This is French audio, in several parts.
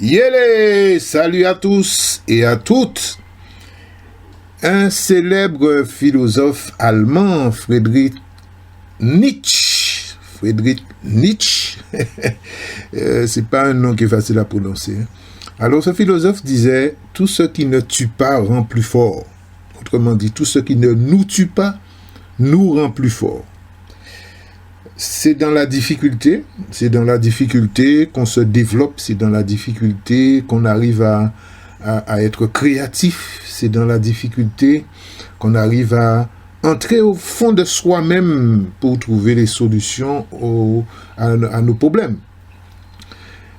Yélé, salut à tous et à toutes. Un célèbre philosophe allemand, Friedrich Nietzsche. C'est pas un nom qui est facile à prononcer. Alors ce philosophe disait, tout ce qui ne tue pas rend plus fort. Autrement dit, tout ce qui ne nous tue pas nous rend plus fort. C'est dans la difficulté qu'on se développe, c'est dans la difficulté qu'on arrive à être créatif, c'est dans la difficulté qu'on arrive à entrer au fond de soi-même pour trouver les solutions à nos problèmes.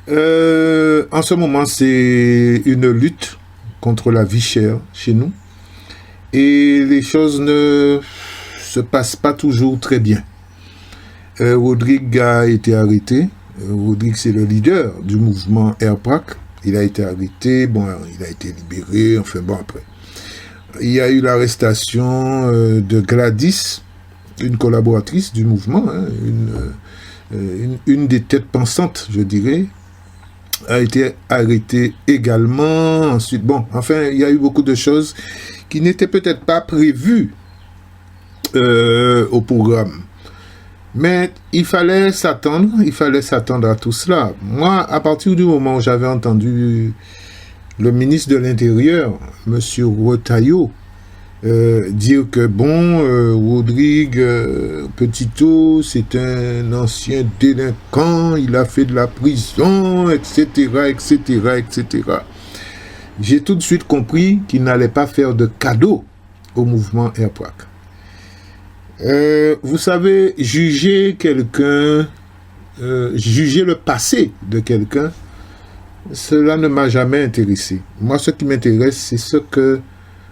En ce moment, c'est une lutte contre la vie chère chez nous et les choses ne se passent pas toujours très bien. Rodrigue a été arrêté. Rodrigue, c'est le leader du mouvement Airprac. Il a été arrêté, bon, il a été libéré, enfin bon, après. Il y a eu l'arrestation de Gladys, une collaboratrice du mouvement, hein, une des têtes pensantes, je dirais, a été arrêtée également. Ensuite, bon, enfin, il y a eu beaucoup de choses qui n'étaient peut-être pas prévues au programme. Mais il fallait s'attendre à tout cela. Moi, à partir du moment où j'avais entendu le ministre de l'Intérieur, M. Retailleau, dire que bon, Rodrigue Petitot, c'est un ancien délinquant, il a fait de la prison, etc., etc., etc. J'ai tout de suite compris qu'il n'allait pas faire de cadeau au mouvement Airprac. Vous savez, juger quelqu'un, juger le passé de quelqu'un, cela ne m'a jamais intéressé. Moi, ce qui m'intéresse,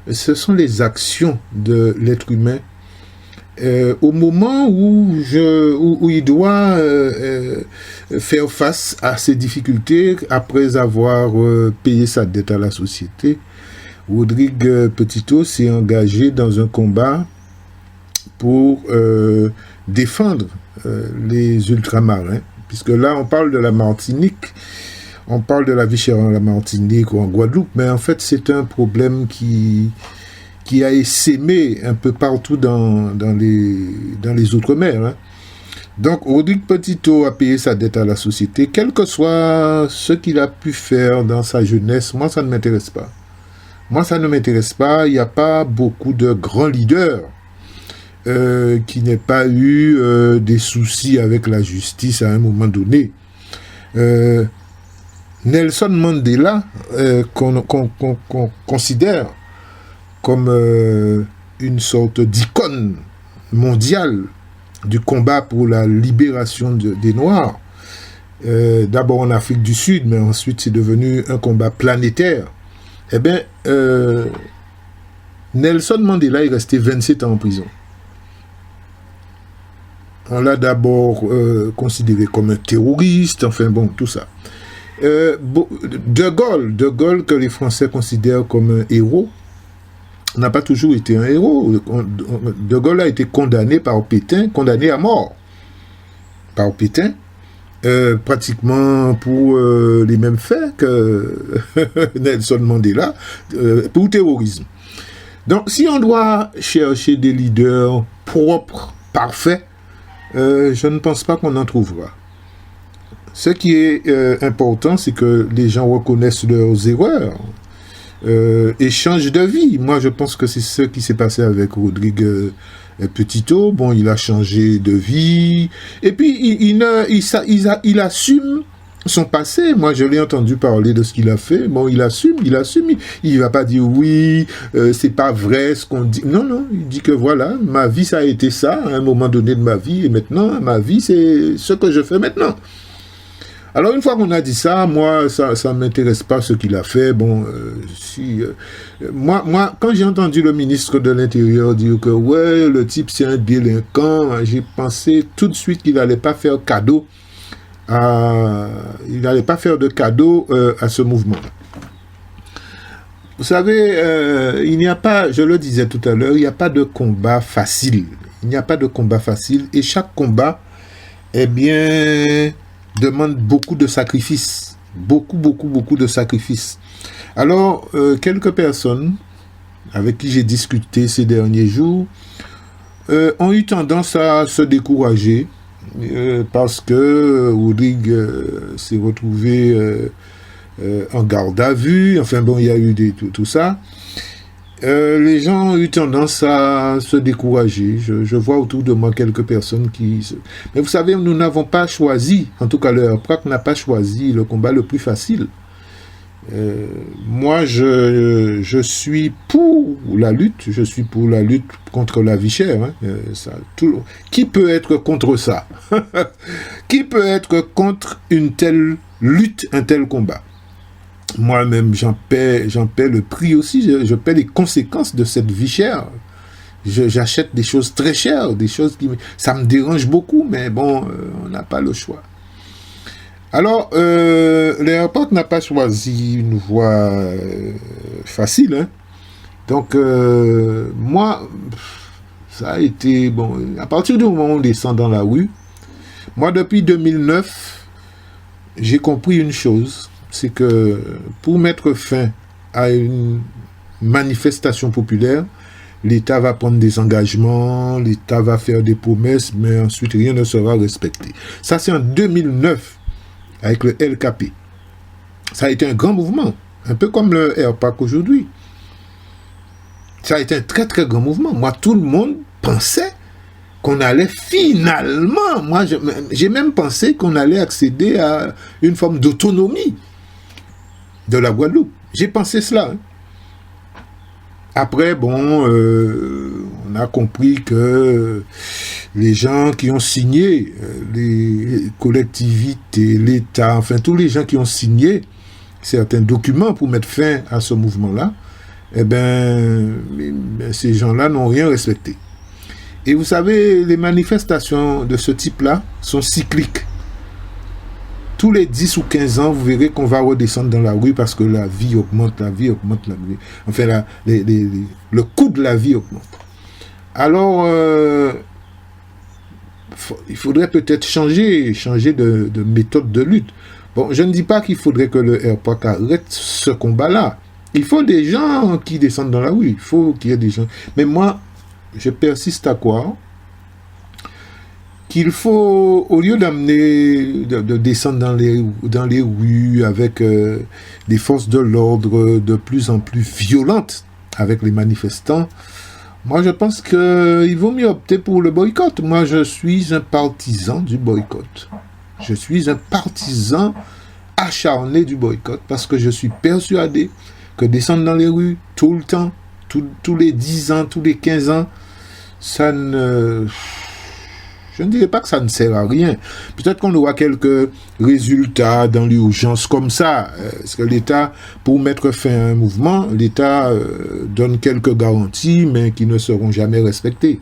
ce sont les actions de l'être humain au moment où il doit faire face à ses difficultés après avoir payé sa dette à la société. Rodrigue Petitot s'est engagé dans un combat pour défendre les ultramarins, puisque là on parle de la Martinique, on parle de la vie chère en la Martinique ou en Guadeloupe, mais en fait c'est un problème qui a essaimé un peu partout dans les Outre-mer. Hein. Donc Rodrigue Petitot a payé sa dette à la société, quel que soit ce qu'il a pu faire dans sa jeunesse, moi ça ne m'intéresse pas. Moi ça ne m'intéresse pas, il n'y a pas beaucoup de grands leaders qui n'ait pas eu des soucis avec la justice à un moment donné. Nelson Mandela, qu'on considère comme une sorte d'icône mondiale du combat pour la libération des Noirs, d'abord en Afrique du Sud, mais ensuite c'est devenu un combat planétaire. Eh bien, Nelson Mandela est resté 27 ans en prison. On l'a d'abord considéré comme un terroriste, enfin bon, tout ça. De Gaulle, que les Français considèrent comme un héros, n'a pas toujours été un héros. De Gaulle a été condamné par Pétain, condamné à mort par Pétain, pratiquement pour les mêmes faits que Nelson Mandela, pour terrorisme. Donc, si on doit chercher des leaders propres, parfaits, je ne pense pas qu'on en trouvera. Ce qui est important, c'est que les gens reconnaissent leurs erreurs et changent de vie. Moi, je pense que c'est ce qui s'est passé avec Rodrigue Petitot. Bon, il a changé de vie. Et puis, il assume son passé. Moi, je l'ai entendu parler de ce qu'il a fait. Bon, il assume. Il va pas dire oui, c'est pas vrai ce qu'on dit. Non, il dit que voilà, ma vie, ça a été ça à un moment donné de ma vie. Et maintenant, ma vie, c'est ce que je fais maintenant. Alors, une fois qu'on a dit ça, moi, ça m'intéresse pas ce qu'il a fait. Bon, moi, quand j'ai entendu le ministre de l'Intérieur dire que, ouais, le type, c'est un délinquant, j'ai pensé tout de suite qu'il allait pas faire cadeau il n'allait pas faire de cadeau à ce mouvement. Vous savez, il n'y a pas, je le disais tout à l'heure, il n'y a pas de combat facile. Il n'y a pas de combat facile et chaque combat, eh bien, demande beaucoup de sacrifices. Beaucoup, beaucoup, beaucoup de sacrifices. Alors, quelques personnes avec qui j'ai discuté ces derniers jours ont eu tendance à se décourager parce que Rodrigue s'est retrouvé en garde à vue. Enfin bon, il y a eu tout ça. Les gens ont eu tendance à se décourager. Je vois autour de moi quelques personnes qui... Mais vous savez, nous n'avons pas choisi, en tout cas le RPAC n'a pas choisi le combat le plus facile. Moi, je suis pour la lutte. Je suis pour la lutte contre la vie chère. Qui peut être contre ça? Qui peut être contre une telle lutte, un tel combat? Moi-même, j'en paie le prix aussi. Je paie les conséquences de cette vie chère. J'achète des choses très chères, des choses qui... Ça me dérange beaucoup, mais bon, on n'a pas le choix. Alors, l'aéroport n'a pas choisi une voie facile. Hein. Donc, moi, ça a été... Bon, à partir du moment où on descend dans la rue, moi, depuis 2009, j'ai compris une chose. C'est que pour mettre fin à une manifestation populaire, l'État va prendre des engagements, l'État va faire des promesses, mais ensuite rien ne sera respecté. Ça, c'est en 2009, avec le LKP. Ça a été un grand mouvement, un peu comme le RPAC aujourd'hui. Ça a été un très très grand mouvement. Moi, tout le monde pensait qu'on allait finalement, moi j'ai même pensé qu'on allait accéder à une forme d'autonomie de la Guadeloupe. J'ai pensé cela. Hein. Après, bon, on a compris que les gens qui ont signé, les collectivités, l'État, enfin tous les gens qui ont signé certains documents pour mettre fin à ce mouvement-là, eh ben, ces gens-là n'ont rien respecté. Et vous savez, les manifestations de ce type-là sont cycliques. Tous les 10 ou 15 ans, vous verrez qu'on va redescendre dans la rue parce que la vie augmente, la vie. Enfin, le coût de la vie augmente. Alors, il faudrait peut-être changer de méthode de lutte. Bon, je ne dis pas qu'il faudrait que le RPAC arrête ce combat-là. Il faut des gens qui descendent dans la rue. Il faut qu'il y ait des gens. Mais moi, je persiste à croire qu'il faut, au lieu d'amener, de descendre dans les rues avec des forces de l'ordre de plus en plus violentes avec les manifestants, moi je pense qu'il vaut mieux opter pour le boycott. Moi je suis un partisan du boycott. Je suis un partisan acharné du boycott parce que je suis persuadé que descendre dans les rues tout le temps, tous les 10 ans, tous les 15 ans, ça ne... Je ne dirais pas que ça ne sert à rien. Peut-être qu'on aura quelques résultats dans l'urgence comme ça. Parce que l'État, pour mettre fin à un mouvement, l'État donne quelques garanties, mais qui ne seront jamais respectées.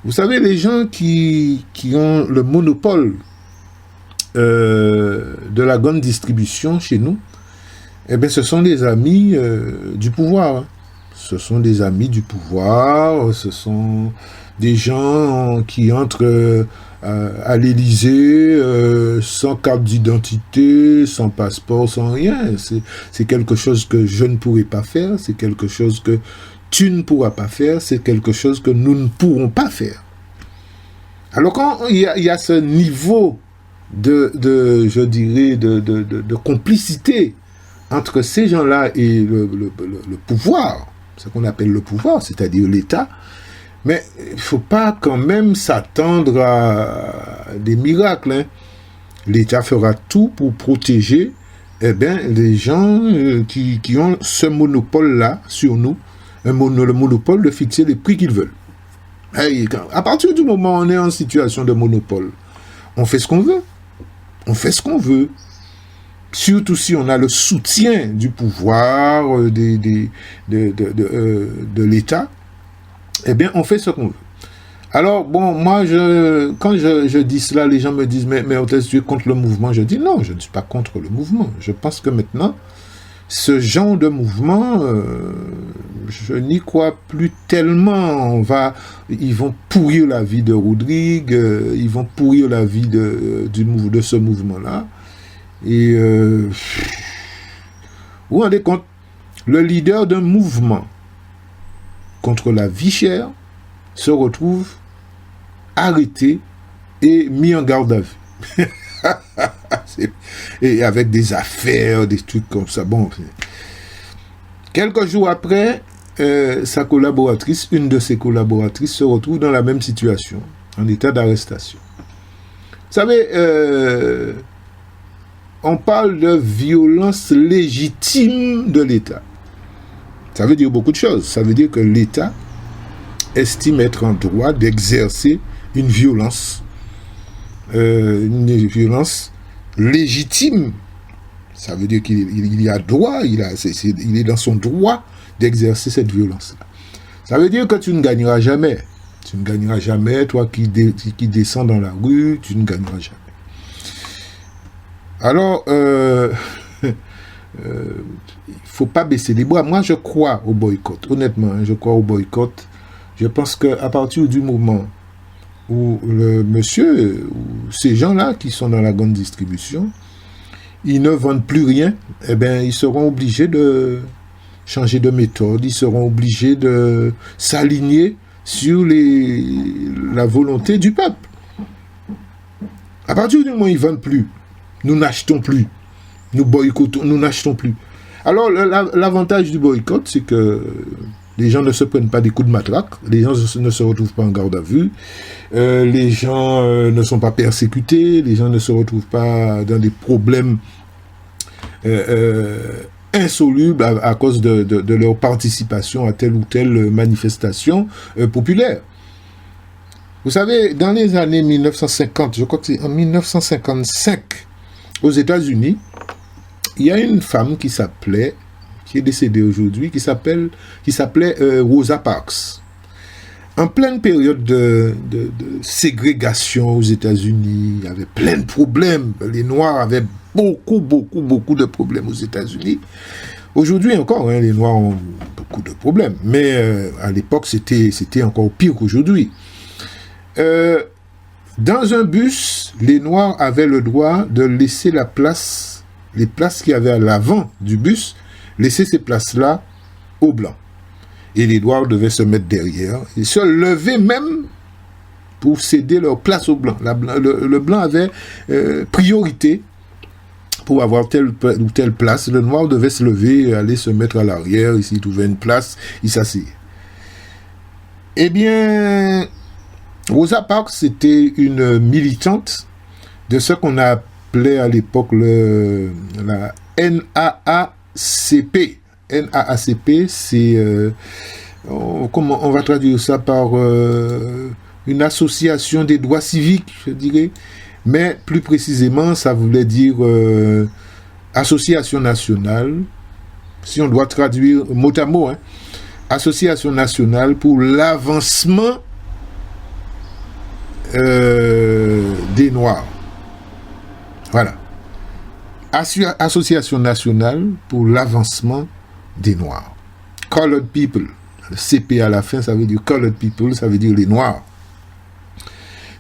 Vous savez, les gens qui ont le monopole de la grande distribution chez nous, eh bien, ce sont des amis du pouvoir. Hein. Ce sont des amis du pouvoir, ce sont des gens qui entrent à l'Élysée sans carte d'identité, sans passeport, sans rien. C'est quelque chose que je ne pourrai pas faire, c'est quelque chose que tu ne pourras pas faire, c'est quelque chose que nous ne pourrons pas faire. Alors quand il y a ce niveau je dirais, de complicité entre ces gens-là et le pouvoir, ce qu'on appelle le pouvoir, c'est-à-dire l'État, mais il ne faut pas quand même s'attendre à des miracles. Hein. L'État fera tout pour protéger les gens qui ont ce monopole-là sur nous, le monopole de fixer les prix qu'ils veulent. Et à partir du moment où on est en situation de monopole, on fait ce qu'on veut. On fait ce qu'on veut. Surtout si on a le soutien du pouvoir, de l'État, eh bien, on fait ce qu'on veut. Alors, bon, moi, quand je dis cela, les gens me disent, mais tu es contre le mouvement? Je dis, non, je ne suis pas contre le mouvement. Je pense que maintenant, ce genre de mouvement, je n'y crois plus tellement. Ils vont pourrir la vie de Rodrigue, ils vont pourrir la vie de ce mouvement-là. Et vous vous rendez compte, le leader d'un mouvement contre la vie chère se retrouve arrêté et mis en garde à vue. Et avec des affaires, des trucs comme ça. Bon, quelques jours après, sa collaboratrice, une de ses collaboratrices, se retrouve dans la même situation, en état d'arrestation. Vous savez, on parle de violence légitime de l'État. Ça veut dire beaucoup de choses. Ça veut dire que l'État estime être en droit d'exercer une violence légitime. Ça veut dire qu'il y a droit, il est dans son droit d'exercer cette violence-là. Ça veut dire que tu ne gagneras jamais. Tu ne gagneras jamais, toi qui descends dans la rue, tu ne gagneras jamais. Alors, il ne faut pas baisser les bras. Moi, je crois au boycott. Honnêtement, je crois au boycott. Je pense qu'à partir du moment où le monsieur, ou ces gens-là qui sont dans la grande distribution, ils ne vendent plus rien, eh bien, ils seront obligés de changer de méthode, ils seront obligés de s'aligner sur la volonté du peuple. À partir du moment où ils ne vendent plus, nous n'achetons plus, nous boycottons, nous n'achetons plus. Alors, l'avantage du boycott, c'est que les gens ne se prennent pas des coups de matraque, les gens ne se retrouvent pas en garde à vue, les gens ne sont pas persécutés, les gens ne se retrouvent pas dans des problèmes insolubles à cause de leur participation à telle ou telle manifestation populaire. Vous savez, dans les années 1950, je crois que c'est en 1955, aux États-Unis, il y a une femme qui est décédée aujourd'hui, qui s'appelait Rosa Parks. En pleine période de ségrégation aux États-Unis, il y avait plein de problèmes. Les Noirs avaient beaucoup de problèmes aux États-Unis. Aujourd'hui encore, les Noirs ont beaucoup de problèmes. Mais à l'époque, c'était encore pire qu'aujourd'hui. Dans un bus, les Noirs avaient le droit de laisser les places qu'il y avait à l'avant du bus, laisser ces places-là aux Blancs. Et les Noirs devaient se mettre derrière et se lever même pour céder leur place aux Blancs. Le Blanc avait priorité pour avoir telle ou telle place. Le Noir devait se lever et aller se mettre à l'arrière. S'il trouvait une place, il s'asseyait. Eh bien, Rosa Parks, c'était une militante de ce qu'on appelait à l'époque la NAACP. NAACP, c'est... comment on va traduire ça par une association des droits civiques, je dirais. Mais plus précisément, ça voulait dire association nationale, si on doit traduire mot à mot, association nationale pour l'avancement des Noirs. Voilà. Association nationale pour l'avancement des Noirs. Colored people. Le CP à la fin, ça veut dire colored people, ça veut dire les Noirs.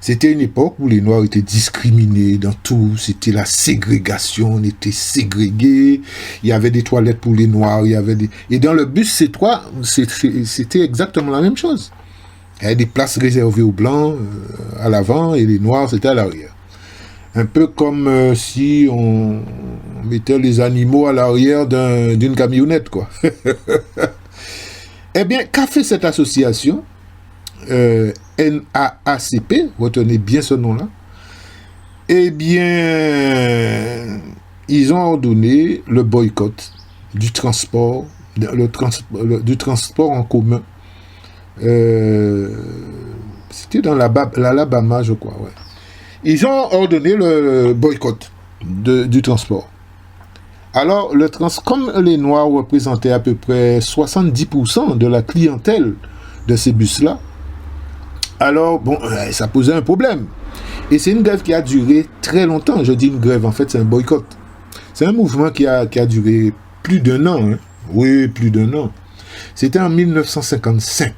C'était une époque où les Noirs étaient discriminés dans tout. C'était la ségrégation, on était ségrégés. Il y avait des toilettes pour les Noirs. Et dans le bus C3, c'était exactement la même chose. Il y avait des places réservées aux Blancs à l'avant et les Noirs, c'était à l'arrière. Un peu comme si on mettait les animaux à l'arrière d'une camionnette, quoi. Eh bien, qu'a fait cette association NAACP, retenez bien ce nom-là. Eh bien, ils ont ordonné le boycott du transport, du transport en commun. C'était dans l'Alabama, je crois, ouais. Ils ont ordonné le boycott du transport. Alors, comme les Noirs représentaient à peu près 70% de la clientèle de ces bus-là, alors, bon, ça posait un problème. Et c'est une grève qui a duré très longtemps. Je dis une grève, en fait, c'est un boycott. C'est un mouvement qui a duré plus d'un an. Oui, plus d'un an. C'était en 1955.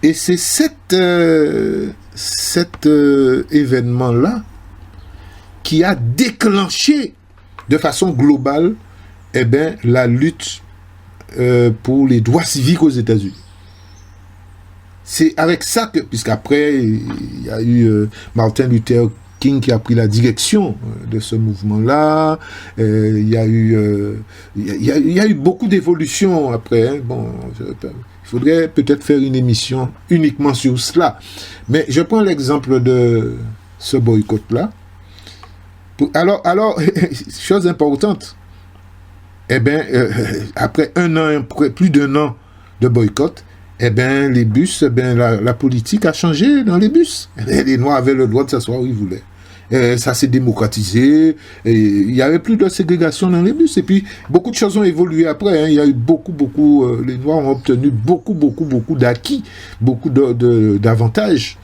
Et c'est cet événement-là qui a déclenché de façon globale, eh bien, la lutte pour les droits civiques aux États-Unis. C'est avec ça que, puisqu'après, il y a eu Martin Luther King qui a pris la direction de ce mouvement-là. Il y a eu beaucoup d'évolutions après. Hein. Bon, il faudrait peut-être faire une émission uniquement sur cela. Mais je prends l'exemple de ce boycott-là. Alors, chose importante, eh bien, après plus d'un an de boycott, eh bien, les bus, eh bien, la politique a changé dans les bus. Les Noirs avaient le droit de s'asseoir où ils voulaient. Ça s'est démocratisé. Il n'y avait plus de ségrégation dans les bus. Et puis, beaucoup de choses ont évolué après. Hein. Il y a eu les Noirs ont obtenu beaucoup d'acquis, beaucoup d'avantages.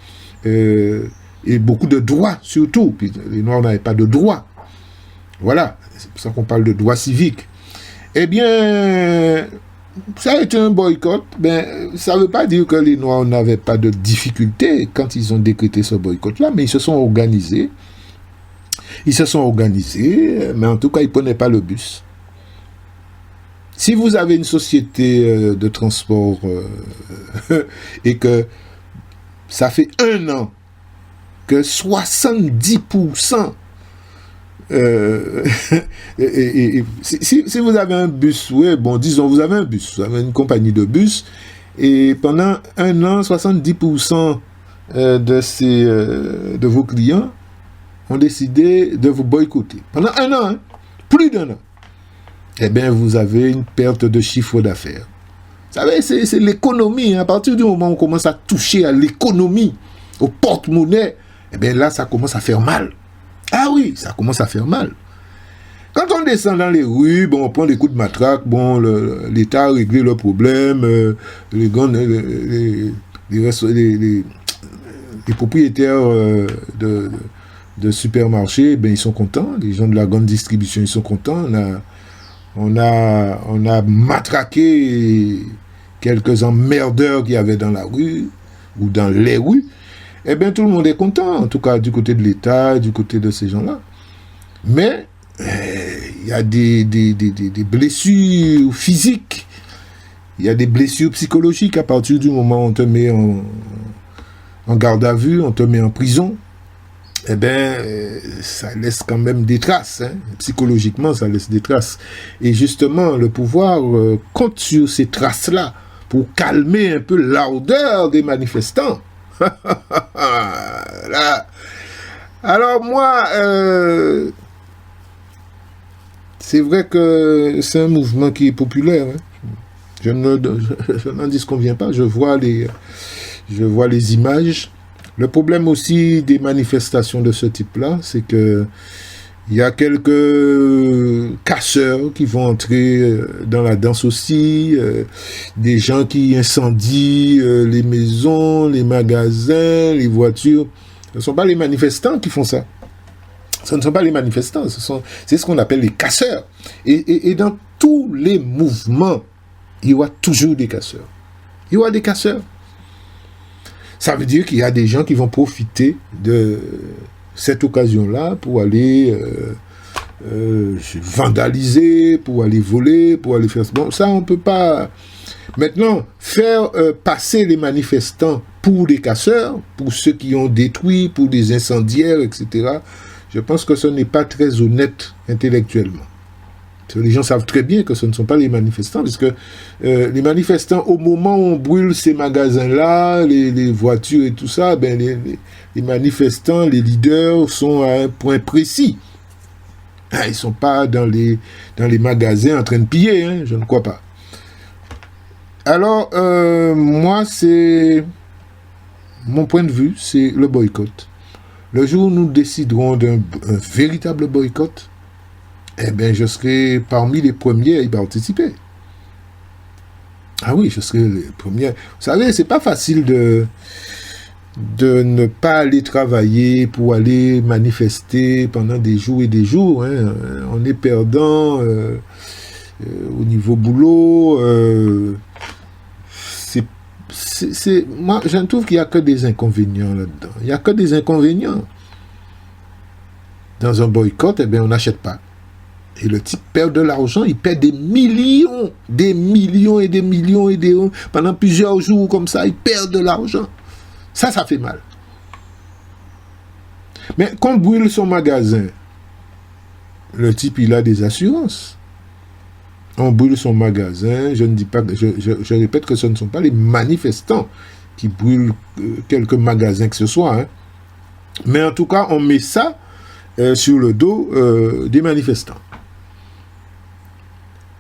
Et beaucoup de droits, surtout. Puis, les Noirs n'avaient pas de droits. Voilà. C'est pour ça qu'on parle de droits civiques. Eh bien, ça a été un boycott. Ben, ça ne veut pas dire que les Noirs n'avaient pas de difficultés quand ils ont décrété ce boycott-là, mais ils se sont organisés. Mais en tout cas, ils ne prenaient pas le bus. Si vous avez une société de transport et que ça fait 1 an que 70% si vous avez un bus, ouais, bon, disons, vous avez un bus, vous avez une compagnie de bus, et pendant 1 an, 70% de vos clients ont décidé de vous boycotter. Pendant 1 an, hein, plus d'1 an. Eh bien, vous avez une perte de chiffre d'affaires. Vous savez, c'est l'économie. Hein. À partir du moment où on commence à toucher à l'économie, au porte-monnaie, eh bien là, ça commence à faire mal. Ah oui, ça commence à faire mal. Quand on descend dans les rues, bon, on prend des coups de matraque, bon, l'État a réglé le problème, les propriétaires de supermarchés, ben, ils sont contents, les gens de la grande distribution, ils sont contents, on a matraqué quelques emmerdeurs qu'il y avait dans la rue, ou dans les rues, eh bien, tout le monde est content, en tout cas, du côté de l'État, du côté de ces gens-là. Mais, il y a des blessures physiques, il y a des blessures psychologiques à partir du moment où on te met en garde à vue, on te met en prison. Eh bien, ça laisse quand même des traces. Hein. Psychologiquement, ça laisse des traces. Et justement, le pouvoir compte sur ces traces-là pour calmer un peu l'ardeur des manifestants. Là. Alors moi, c'est vrai que c'est un mouvement qui est populaire. Hein. Je n'en disconviens pas. Je vois les images. Le problème aussi des manifestations de ce type-là, c'est que il y a quelques casseurs qui vont entrer dans la danse aussi, des gens qui incendient les maisons, les magasins, les voitures. Ce ne sont pas les manifestants qui font ça. Ce ne sont pas les manifestants, c'est ce qu'on appelle les casseurs. Et dans tous les mouvements, il y aura toujours des casseurs. Il y aura des casseurs. Ça veut dire qu'il y a des gens qui vont profiter de cette occasion-là pour aller vandaliser, pour aller voler, pour aller faire... Bon, ça, on ne peut pas... Maintenant, faire passer les manifestants pour des casseurs, pour ceux qui ont détruit, pour des incendiaires, etc., je pense que ce n'est pas très honnête intellectuellement. Les gens savent très bien que ce ne sont pas les manifestants, parce que les manifestants, au moment où on brûle ces magasins-là, les voitures et tout ça, ben les manifestants, les leaders sont à un point précis. Ils ne sont pas dans les magasins en train de piller, hein, je ne crois pas. Alors, moi, c'est... Mon point de vue, c'est le boycott. Le jour où nous déciderons d'un véritable boycott, eh bien, je serai parmi les premiers à y participer. Ah oui, je serai les premiers. Vous savez, c'est pas facile de ne pas aller travailler pour aller manifester pendant des jours et des jours. Hein. On est perdant au niveau boulot. Moi, je trouve qu'il n'y a que des inconvénients là-dedans. Il n'y a que des inconvénients. Dans un boycott, eh bien, on n'achète pas. Et le type perd de l'argent, il perd des millions et des millions et des... Pendant plusieurs jours comme ça, il perd de l'argent. Ça fait mal. Mais quand on brûle son magasin, le type, il a des assurances. On brûle son magasin, je ne dis pas, je répète que ce ne sont pas les manifestants qui brûlent quelques magasins que ce soit. Hein. Mais en tout cas, on met ça sur le dos des manifestants.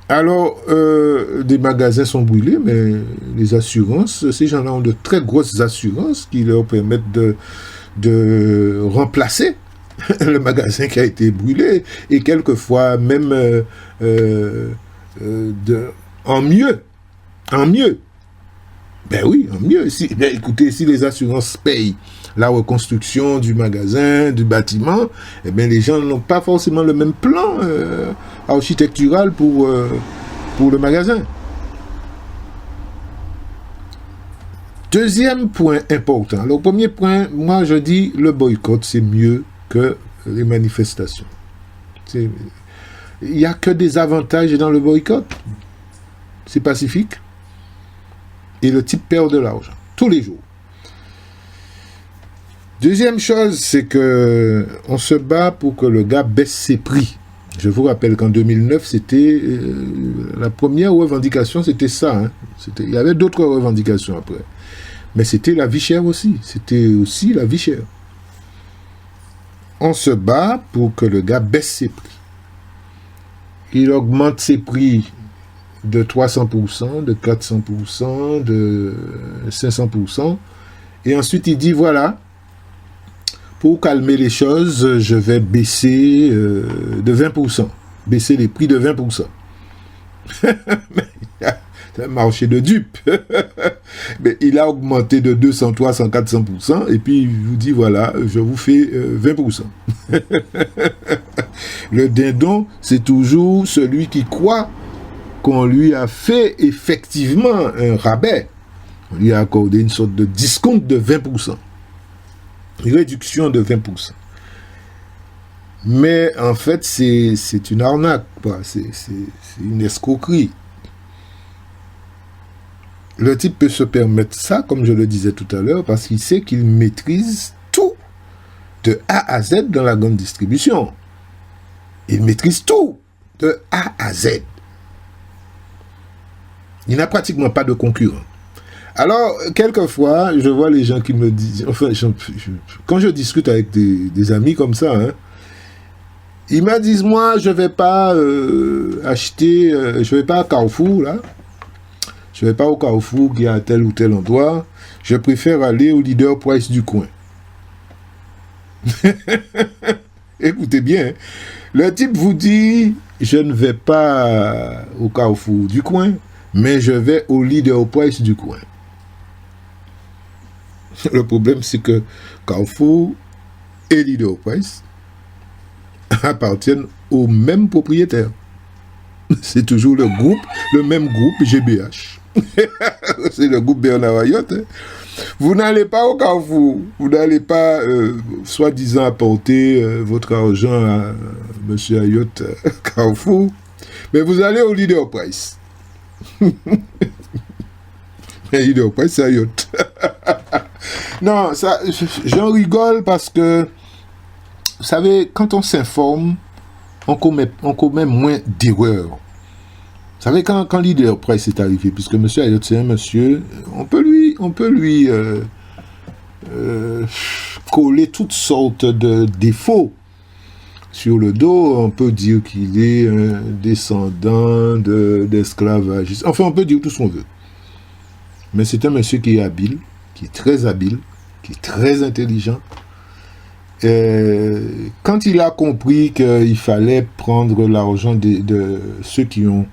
Alors, des magasins sont brûlés, mais les assurances, ces gens-là ont de très grosses assurances qui leur permettent de remplacer le magasin qui a été brûlé, et quelquefois même en mieux. Ben oui, en mieux. Écoutez, si les assurances payent la reconstruction du magasin, du bâtiment, eh bien, les gens n'ont pas forcément le même plan architectural pour le magasin. Deuxième point important. Le premier point, moi je dis le boycott, c'est mieux que les manifestations. Il n'y a que des avantages dans le boycott. C'est pacifique. Et le type perd de l'argent, tous les jours. Deuxième chose, c'est que on se bat pour que le gars baisse ses prix. Je vous rappelle qu'en 2009, c'était la première revendication, c'était ça. Hein. Il y avait d'autres revendications après. Mais c'était la vie chère aussi. C'était aussi la vie chère. On se bat pour que le gars baisse ses prix. Il augmente ses prix de 300%, de 400%, de 500%. Et ensuite, il dit, voilà, pour calmer les choses, je vais baisser de 20%. Baisser les prix de 20%. C'est un marché de dupes. Mais il a augmenté de 200, 300, 400%, et puis il vous dit, voilà, je vous fais 20%. Le dindon, c'est toujours celui qui croit qu'on lui a fait effectivement un rabais. On lui a accordé une sorte de discount de 20%. Une réduction de 20%. Mais en fait, c'est une arnaque. C'est une escroquerie. Le type peut se permettre ça, comme je le disais tout à l'heure, parce qu'il sait qu'il maîtrise tout, de A à Z dans la grande distribution. Il maîtrise tout, de A à Z. Il n'a pratiquement pas de concurrent. Alors, quelquefois, je vois les gens qui me disent... Enfin, quand je discute avec des amis comme ça, hein, ils me disent, moi, je ne vais pas acheter... je ne vais pas à Carrefour, là. Je ne vais pas au Carrefour qui est à tel ou tel endroit. Je préfère aller au Leader Price du coin. Écoutez bien, hein. Le type vous dit, je ne vais pas au Carrefour du coin, mais je vais au Leader Price du coin. Le problème, c'est que Carrefour et Leader Price appartiennent au même propriétaire. C'est toujours le même groupe GBH. C'est le groupe Bernard Ayotte. Hein. Vous n'allez pas au Carrefour, vous n'allez pas, soi-disant, apporter votre argent à M. Ayotte Carrefour, mais vous allez au Leader Price. Mais Leader Price, c'est Ayotte. Non, ça, j'en rigole parce que, vous savez, quand on s'informe, on commet moins d'erreurs. Vous savez, quand Leader Price est arrivé, puisque M. Ayotte, c'est un monsieur, on peut lui coller toutes sortes de défauts sur le dos. On peut dire qu'il est un descendant d'esclavagistes. Enfin, on peut dire tout ce qu'on veut. Mais c'est un monsieur qui est habile, qui est très intelligent. Quand il a compris qu'il fallait prendre l'argent de ceux qui ont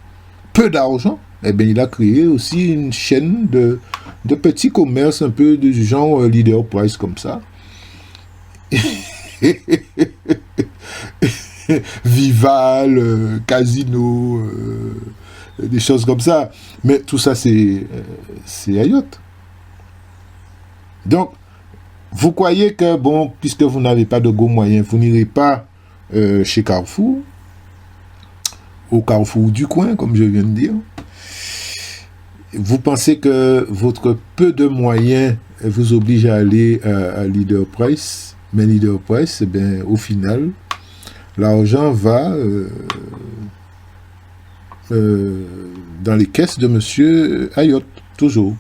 peu d'argent, eh bien, il a créé aussi une chaîne de petits commerces un peu du genre Leader Price comme ça. Vival, Casino, des choses comme ça. Mais tout ça, c'est Ayotte. Donc, vous croyez que, bon, puisque vous n'avez pas de gros moyens, vous n'irez pas chez Carrefour, au carrefour du coin, comme je viens de dire. Vous pensez que votre peu de moyens vous oblige à aller à Leader Price, mais Leader Price, eh bien, au final, l'argent va dans les caisses de monsieur Ayotte, toujours.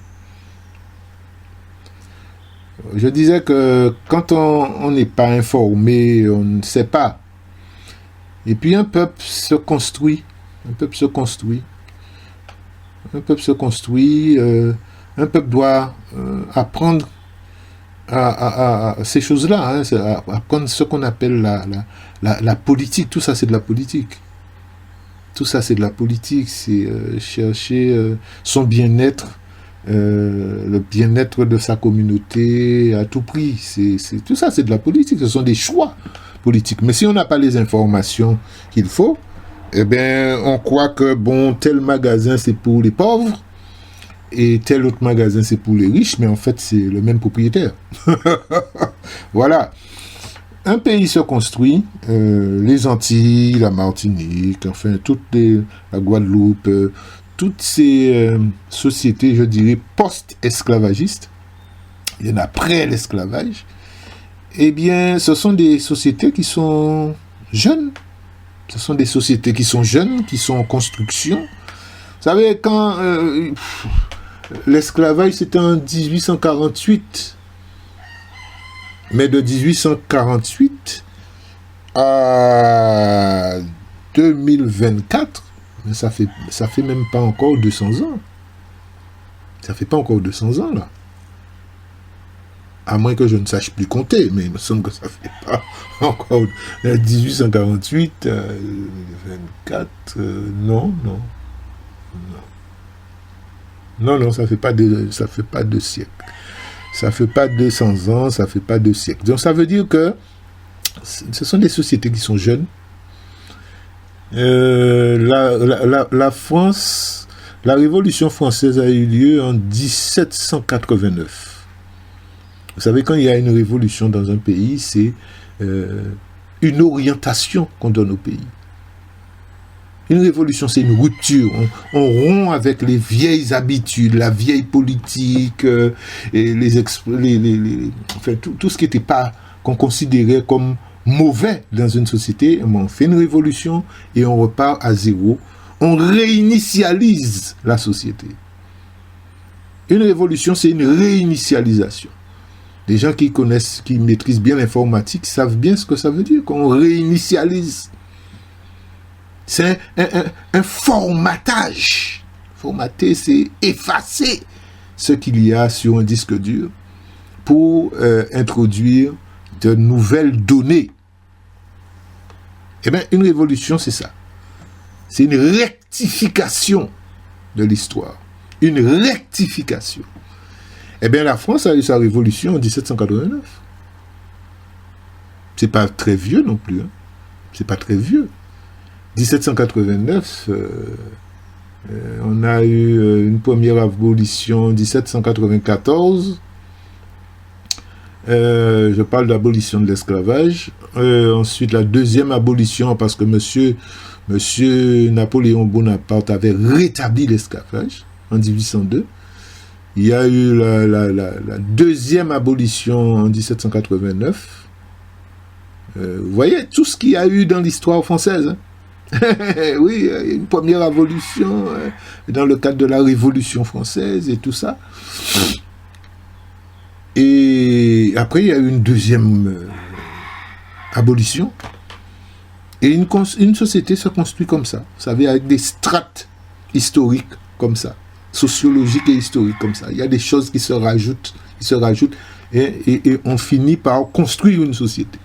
Je disais que quand on n'est pas informé, on ne sait pas. Et puis un peuple se construit. Un peuple se construit. Un peuple se construit. Un peuple doit apprendre à ces choses-là. Hein, apprendre ce qu'on appelle la politique. Tout ça, c'est de la politique. Tout ça, c'est de la politique. C'est chercher son bien-être. Le bien-être de sa communauté à tout prix. Tout ça, c'est de la politique. Ce sont des choix politiques. Mais si on n'a pas les informations qu'il faut, eh bien, on croit que, bon, tel magasin, c'est pour les pauvres et tel autre magasin, c'est pour les riches, mais en fait, c'est le même propriétaire. Voilà. Un pays se construit, les Antilles, la Martinique, enfin, la Guadeloupe, toutes ces sociétés, je dirais, post-esclavagistes, il y en a après l'esclavage, eh bien, ce sont des sociétés qui sont jeunes. Ce sont des sociétés qui sont jeunes, qui sont en construction. Vous savez, quand l'esclavage, c'était en 1848, mais de 1848 à 2024, ça fait même pas encore 200 ans. Ça fait pas encore 200 ans, là. À moins que je ne sache plus compter, mais il me semble que ça fait pas encore 1848, 24, non, ça fait pas de siècle. Ça fait pas 200 ans, ça fait pas 2 siècles. Donc ça veut dire que ce sont des sociétés qui sont jeunes. La France, la Révolution française a eu lieu en 1789. Vous savez, quand il y a une révolution dans un pays, c'est une orientation qu'on donne au pays. Une révolution, c'est une rupture. On rompt avec les vieilles habitudes, la vieille politique, et enfin, tout ce qui n'était pas, qu'on considérait comme mauvais dans une société. On fait une révolution et on repart à zéro. On réinitialise la société. Une révolution, c'est une réinitialisation. Les gens qui connaissent, qui maîtrisent bien l'informatique savent bien ce que ça veut dire, qu'on réinitialise. C'est un formatage. Formater, c'est effacer ce qu'il y a sur un disque dur pour introduire de nouvelles données. Eh bien, une révolution, c'est ça. C'est une rectification de l'histoire. Une rectification. Eh bien, la France a eu sa révolution en 1789. C'est pas très vieux non plus. Hein. C'est pas très vieux. 1789, on a eu une première abolition en 1794. Je parle d'abolition de l'esclavage. Ensuite, la deuxième abolition, parce que monsieur Napoléon Bonaparte avait rétabli l'esclavage en 1802. Il y a eu la deuxième abolition en 1789. Vous voyez tout ce qu'il y a eu dans l'histoire française. Hein? Oui, une première abolition dans le cadre de la Révolution française et tout ça. Et après, il y a eu une deuxième abolition. Et une société se construit comme ça. Vous savez, avec des strates historiques comme ça. Sociologiques et historiques comme ça. Il y a des choses qui se rajoutent, et on finit par construire une société.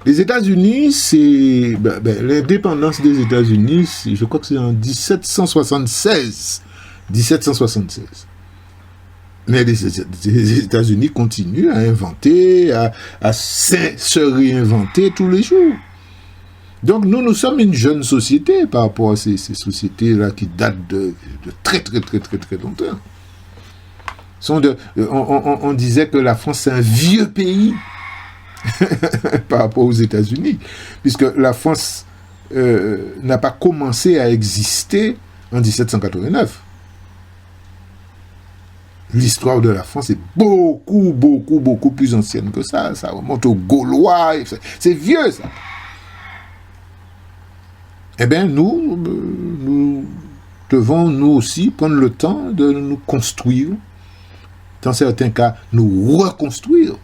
Les États-Unis, c'est l'indépendance des États-Unis, je crois que c'est en 1776. 1776. Mais les États-Unis continuent à inventer, à se réinventer tous les jours. Donc nous sommes une jeune société par rapport à ces sociétés-là qui datent de très longtemps. On disait que la France c'est un vieux pays par rapport aux États-Unis, puisque la France n'a pas commencé à exister en 1789. L'histoire de la France est beaucoup, beaucoup, beaucoup plus ancienne que ça. Ça remonte aux Gaulois. C'est vieux, ça. Eh bien, nous devons, nous aussi, prendre le temps de nous construire. Dans certains cas, nous reconstruire.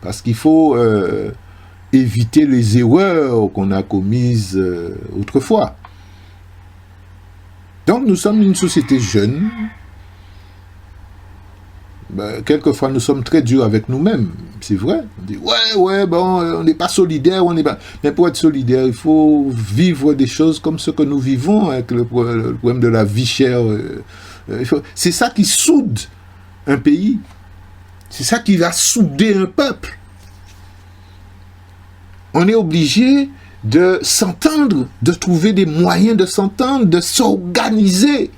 Parce qu'il faut éviter les erreurs qu'on a commises autrefois. Donc, nous sommes une société jeune. Quelquefois, nous sommes très durs avec nous-mêmes. C'est vrai. On dit, on n'est pas solidaire, on n'est pas... Mais pour être solidaire, il faut vivre des choses comme ce que nous vivons avec le problème de la vie chère. C'est ça qui soude un pays. C'est ça qui va souder un peuple. On est obligé de s'entendre, de trouver des moyens de s'entendre, de s'organiser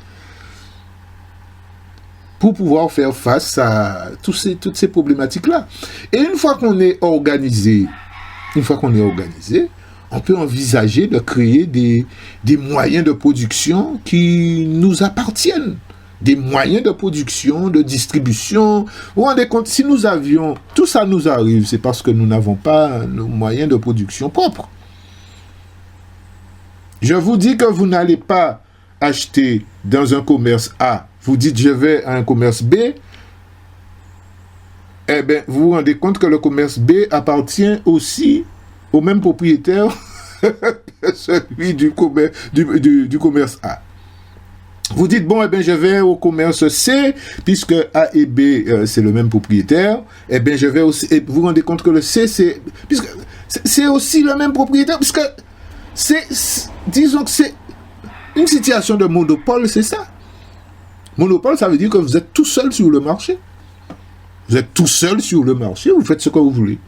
pour pouvoir faire face à toutes ces problématiques-là. Et une fois qu'on est organisé, on peut envisager de créer des moyens de production qui nous appartiennent. Des moyens de production, de distribution. Vous vous rendez compte, si nous avions... Tout ça nous arrive, c'est parce que nous n'avons pas nos moyens de production propres. Je vous dis que vous n'allez pas acheter dans un commerce A. Vous dites, je vais à un commerce B. Eh bien, vous vous rendez compte que le commerce B appartient aussi au même propriétaire que celui du commerce A. Vous dites, bon, eh bien, je vais au commerce C, puisque A et B, c'est le même propriétaire. Eh bien, je vais aussi... Et vous vous rendez compte que le C, c'est aussi le même propriétaire, puisque disons que c'est une situation de monopole, c'est ça. Monopole, ça veut dire que vous êtes tout seul sur le marché. Vous êtes tout seul sur le marché, vous faites ce que vous voulez.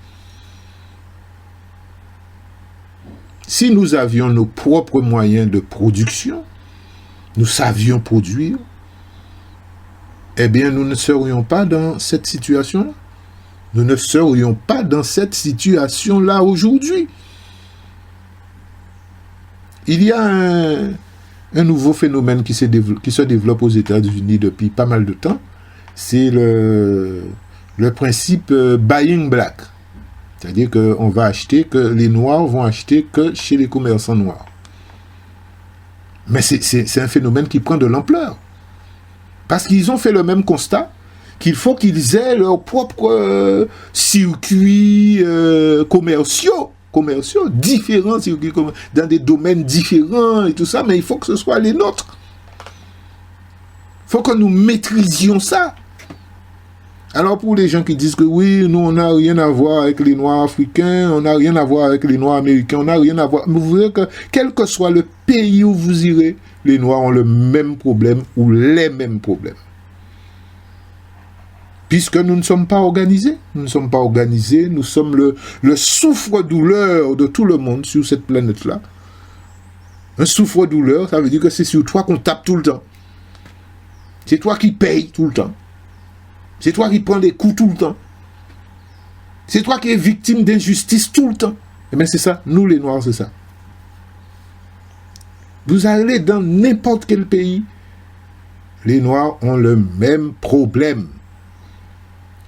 Si nous avions nos propres moyens de production, nous savions produire, eh bien, nous ne serions pas dans cette situation-là. Nous ne serions pas dans cette situation-là aujourd'hui. Il y a un nouveau phénomène qui se développe aux États-Unis depuis pas mal de temps. C'est le principe buying black. C'est-à-dire que les Noirs vont acheter que chez les commerçants noirs. Mais c'est un phénomène qui prend de l'ampleur. Parce qu'ils ont fait le même constat qu'il faut qu'ils aient leurs propres circuits commerciaux, différents circuits dans des domaines différents et tout ça, mais il faut que ce soit les nôtres. Il faut que nous maîtrisions ça. Alors pour les gens qui disent que oui, nous on n'a rien à voir avec les Noirs africains, on n'a rien à voir avec les Noirs américains, on n'a rien à voir... Vous verrez que quel que soit le pays où vous irez, les Noirs ont le même problème ou les mêmes problèmes. Puisque nous ne sommes pas organisés. Nous ne sommes pas organisés, nous sommes le souffre-douleur de tout le monde sur cette planète-là. Un souffre-douleur, ça veut dire que c'est sur toi qu'on tape tout le temps. C'est toi qui payes tout le temps. C'est toi qui prends des coups tout le temps. C'est toi qui es victime d'injustice tout le temps. Et bien c'est ça, nous les Noirs, c'est ça. Vous allez dans n'importe quel pays, les Noirs ont le même problème.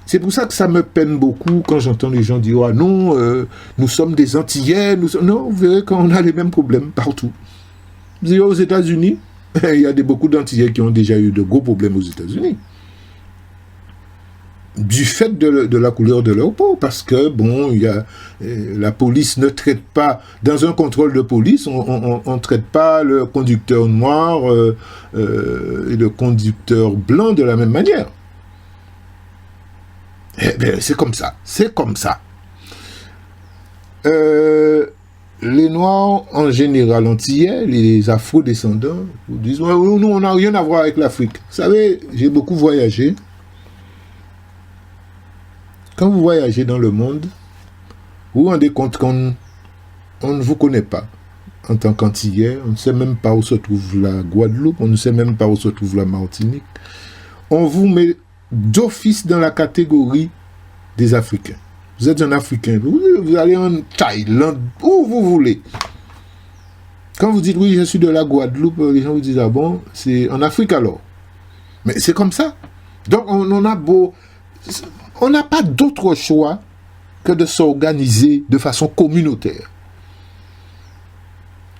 C'est pour ça que ça me peine beaucoup quand j'entends les gens dire « Ah non, nous sommes des Antillais. » Non, vous verrez qu'on a les mêmes problèmes partout. Vous direz aux États-Unis, il y a beaucoup d'Antillais qui ont déjà eu de gros problèmes aux États-Unis. Du fait de la couleur de leur peau, parce que, bon, la police ne traite pas, dans un contrôle de police, on ne traite pas le conducteur noir et le conducteur blanc de la même manière. Eh bien, c'est comme ça. Les Noirs, en général, antillais, les afro-descendants, vous disent, ouais, nous, on n'a rien à voir avec l'Afrique. Vous savez, j'ai beaucoup voyagé. Quand vous voyagez dans le monde, vous vous rendez compte qu'on ne vous connaît pas en tant qu'Antillais. On ne sait même pas où se trouve la Guadeloupe, on ne sait même pas où se trouve la Martinique. On vous met d'office dans la catégorie des Africains. Vous êtes un Africain, vous allez en Thaïlande, où vous voulez. Quand vous dites oui, je suis de la Guadeloupe, les gens vous disent ah bon, c'est en Afrique alors. Mais c'est comme ça. Donc on n'a pas d'autre choix que de s'organiser de façon communautaire.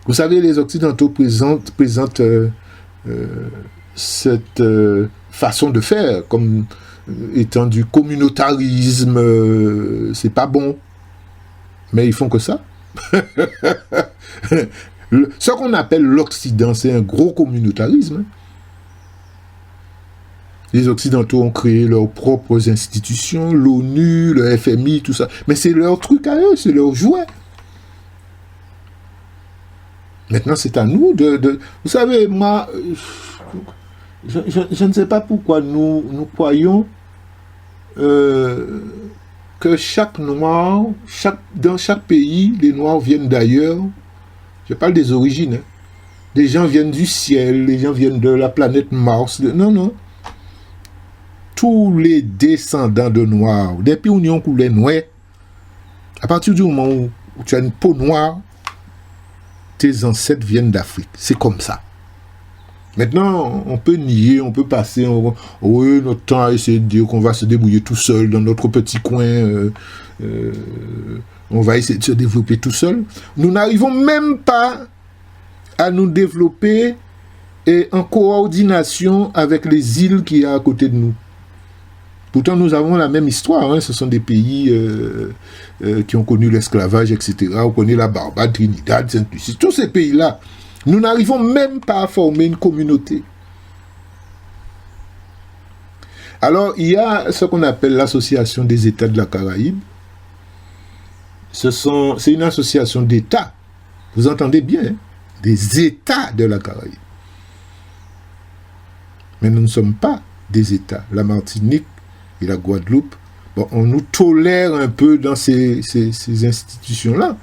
Vous savez, les Occidentaux présentent cette façon de faire comme étant du communautarisme, c'est pas bon. Mais ils font que ça. Ce qu'on appelle l'Occident, c'est un gros communautarisme. Les Occidentaux ont créé leurs propres institutions, l'ONU, le FMI, tout ça. Mais c'est leur truc à eux, c'est leur jouet. Maintenant, c'est à nous de... Vous savez, moi, je ne sais pas pourquoi nous croyons que chaque noir, dans chaque pays, les noirs viennent d'ailleurs. Je parle des origines. Hein. Les gens viennent du ciel, les gens viennent de la planète Mars. Non, non. Tous les descendants de noirs, depuis où ils ont coulé noir, à partir du moment où tu as une peau noire, tes ancêtres viennent d'Afrique. C'est comme ça. Maintenant, on peut nier, on peut passer notre temps à essayer de dire qu'on va se débrouiller tout seul dans notre petit coin. On va essayer de se développer tout seul. Nous n'arrivons même pas à nous développer en coordination avec les îles qu'il y a à côté de nous. Pourtant, nous avons la même histoire. Hein. Ce sont des pays qui ont connu l'esclavage, etc. On connaît la Barbade, Trinidad, Sainte-Lucie. Tous ces pays-là, nous n'arrivons même pas à former une communauté. Alors, il y a ce qu'on appelle l'Association des États de la Caraïbe. C'est une association d'États. Vous entendez bien, hein? Des États de la Caraïbe. Mais nous ne sommes pas des États. La Martinique et la Guadeloupe, bon, on nous tolère un peu dans ces institutions-là,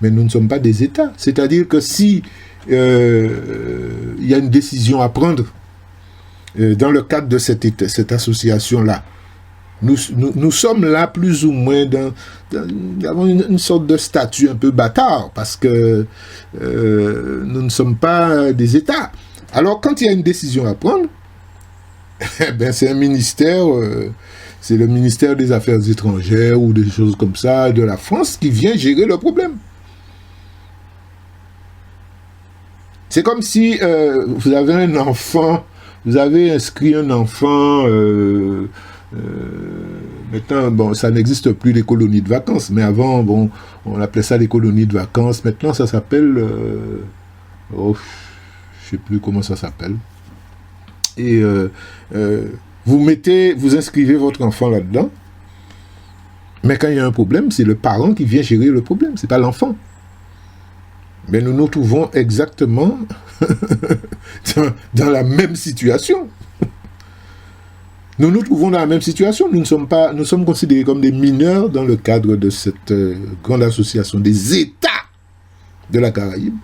mais nous ne sommes pas des États. C'est-à-dire que si y a une décision à prendre dans le cadre de cette association-là, nous sommes là plus ou moins nous avons une sorte de statut un peu bâtard, parce que nous ne sommes pas des États. Alors, quand il y a une décision à prendre, ben, c'est un ministère, c'est le ministère des Affaires étrangères ou des choses comme ça de la France qui vient gérer le problème. C'est comme si vous avez un enfant, vous avez inscrit un enfant, maintenant, bon, ça n'existe plus les colonies de vacances, mais avant, bon, on appelait ça les colonies de vacances, maintenant ça s'appelle, je ne sais plus comment ça s'appelle. Et vous inscrivez votre enfant là-dedans, mais quand il y a un problème, c'est le parent qui vient gérer le problème, c'est pas l'enfant. Mais nous nous trouvons exactement dans la même situation. Nous nous trouvons dans la même situation. Nous sommes considérés comme des mineurs dans le cadre de cette grande association des États de la Caraïbe.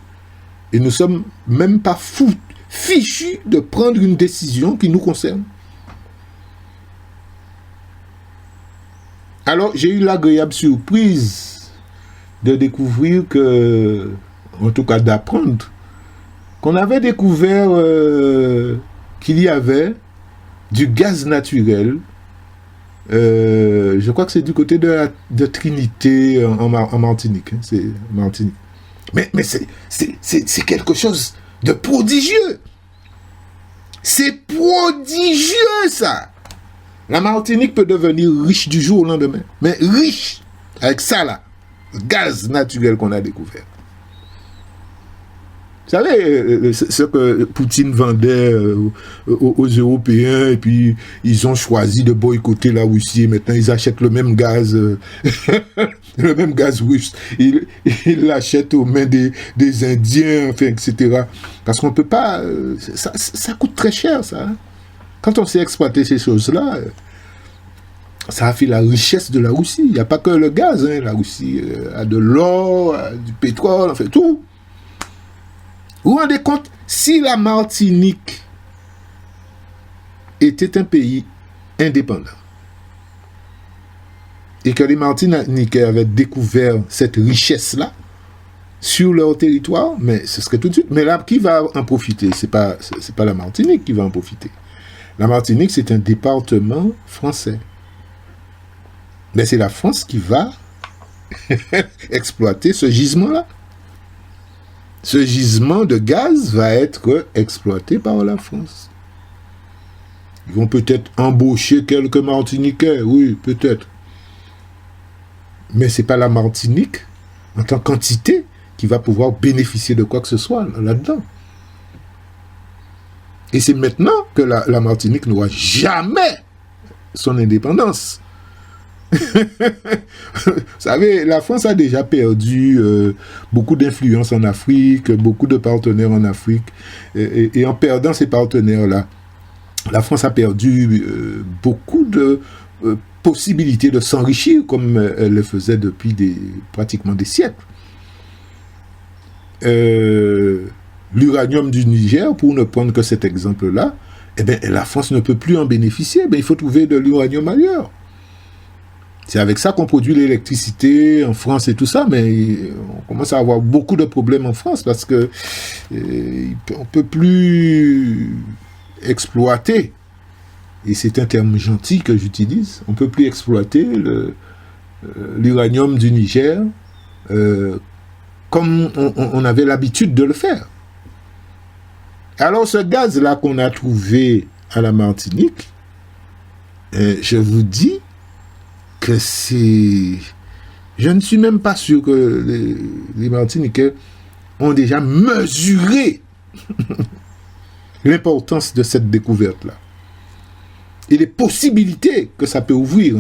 Et nous ne sommes même pas fichus de prendre une décision qui nous concerne. Alors, j'ai eu l'agréable surprise de découvrir que, en tout cas d'apprendre, qu'on avait découvert qu'il y avait du gaz naturel, je crois que c'est du côté de Trinité en Martinique, hein, c'est Martinique. Mais c'est quelque chose de prodigieux. C'est prodigieux, ça. La Martinique peut devenir riche du jour au lendemain. Mais riche, avec ça là, le gaz naturel qu'on a découvert. Vous savez, ce que Poutine vendait aux Européens, et puis ils ont choisi de boycotter la Russie, et maintenant ils achètent le même gaz, le même gaz russe. Ils l'achètent aux mains des Indiens, enfin, etc. Parce qu'on ne peut pas... ça coûte très cher, ça. Hein. Quand on sait exploiter ces choses-là, ça a fait la richesse de la Russie. Il n'y a pas que le gaz, hein. La Russie a de l'or, du pétrole, enfin tout. Vous vous rendez compte, si la Martinique était un pays indépendant et que les Martiniquais avaient découvert cette richesse-là, sur leur territoire, mais ce serait tout de suite. Mais là, qui va en profiter? C'est pas la Martinique qui va en profiter. La Martinique, c'est un département français. Mais c'est la France qui va exploiter ce gisement-là. Ce gisement de gaz va être exploité par la France. Ils vont peut-être embaucher quelques Martiniquais, oui, peut-être. Mais ce n'est pas la Martinique, en tant qu'entité, qui va pouvoir bénéficier de quoi que ce soit là-dedans. Et c'est maintenant que la Martinique n'aura jamais son indépendance. Vous savez, la France a déjà perdu beaucoup d'influence en Afrique, beaucoup de partenaires en Afrique. Et en perdant ces partenaires-là, la France a perdu beaucoup de possibilités de s'enrichir comme elle le faisait depuis pratiquement des siècles. L'uranium du Niger, pour ne prendre que cet exemple-là, eh bien, la France ne peut plus en bénéficier. Il faut trouver de l'uranium ailleurs. C'est avec ça qu'on produit l'électricité en France et tout ça, mais on commence à avoir beaucoup de problèmes en France parce que on ne peut plus exploiter, et c'est un terme gentil que j'utilise, on ne peut plus exploiter l'uranium du Niger comme on avait l'habitude de le faire. Alors ce gaz-là qu'on a trouvé à la Martinique, je vous dis que c'est... Je ne suis même pas sûr que les Martiniquais ont déjà mesuré l'importance de cette découverte-là. Et les possibilités que ça peut ouvrir,